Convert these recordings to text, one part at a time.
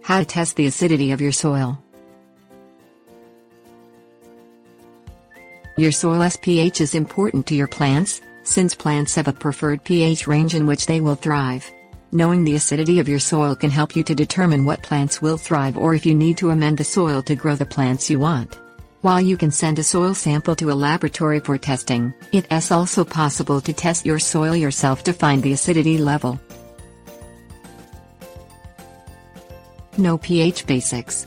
How to test the acidity of your soil. Your soil's pH is important to your plants, since plants have a preferred pH range in which they will thrive. Knowing the acidity of your soil can help you to determine what plants will thrive or if you need to amend the soil to grow the plants you want. While you can send a soil sample to a laboratory for testing, it's also possible to test your soil yourself to find the acidity level. Know pH basics.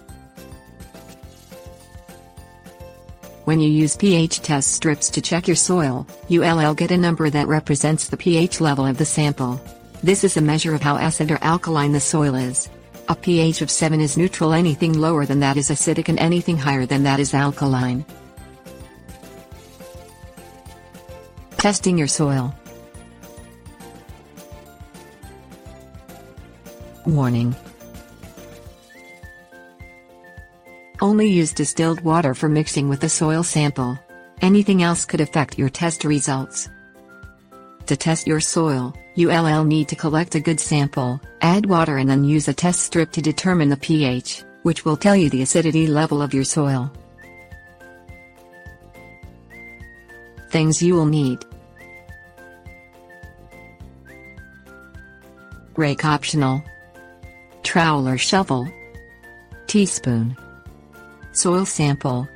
When you use pH test strips to check your soil, you'll get a number that represents the pH level of the sample. This is a measure of how acid or alkaline the soil is. A pH of 7 is neutral, anything lower than that is acidic, and anything higher than that is alkaline. Testing your soil. Warning: only use distilled water for mixing with the soil sample. Anything else could affect your test results. To test your soil, you'll need to collect a good sample, add water, and then use a test strip to determine the pH, which will tell you the acidity level of your soil. Things you will need: rake optional, trowel or shovel, teaspoon, soil sample,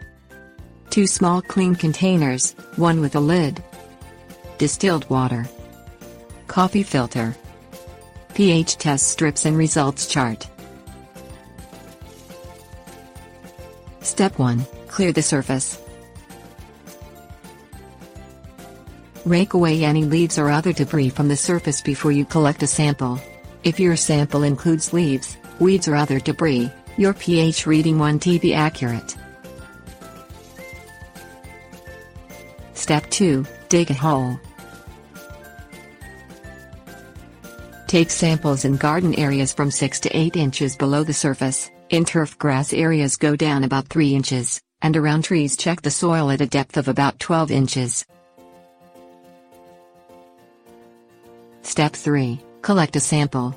2 small clean containers, 1 with a lid, distilled water, coffee filter, pH test strips and results chart. Step 1. Clear the surface. Rake away any leaves or other debris from the surface before you collect a sample. If your sample includes leaves, weeds or other debris, your pH reading won't be accurate. Step 2. Dig a hole. Take samples in garden areas from 6 to 8 inches below the surface. In turf grass areas go down about 3 inches, and around trees check the soil at a depth of about 12 inches. Step 3. Collect a sample.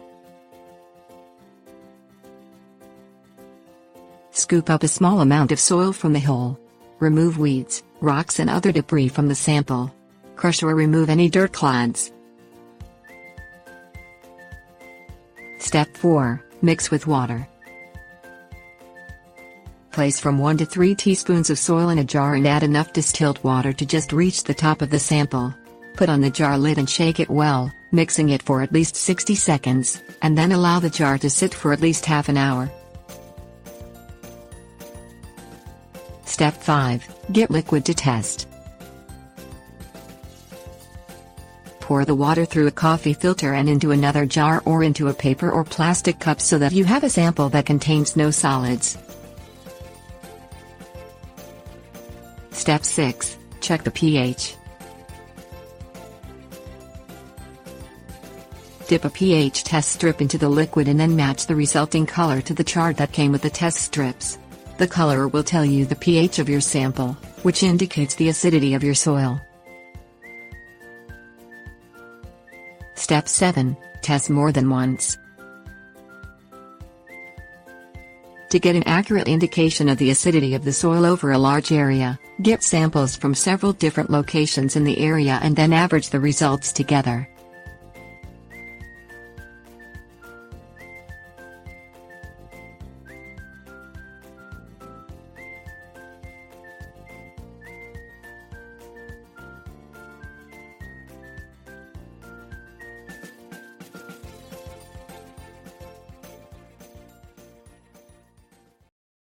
Scoop up a small amount of soil from the hole. Remove weeds, rocks and other debris from the sample. Crush or remove any dirt clods. Step 4. Mix with water. Place from 1 to 3 teaspoons of soil in a jar and add enough distilled water to just reach the top of the sample. Put on the jar lid and shake it well, mixing it for at least 60 seconds, and then allow the jar to sit for at least half an hour. Step 5. Get liquid to test. Pour the water through a coffee filter and into another jar or into a paper or plastic cup so that you have a sample that contains no solids. Step 6. Check the pH. Dip a pH test strip into the liquid and then match the resulting color to the chart that came with the test strips. The color will tell you the pH of your sample, which indicates the acidity of your soil. Step 7. Test more than once. To get an accurate indication of the acidity of the soil over a large area, get samples from several different locations in the area and then average the results together.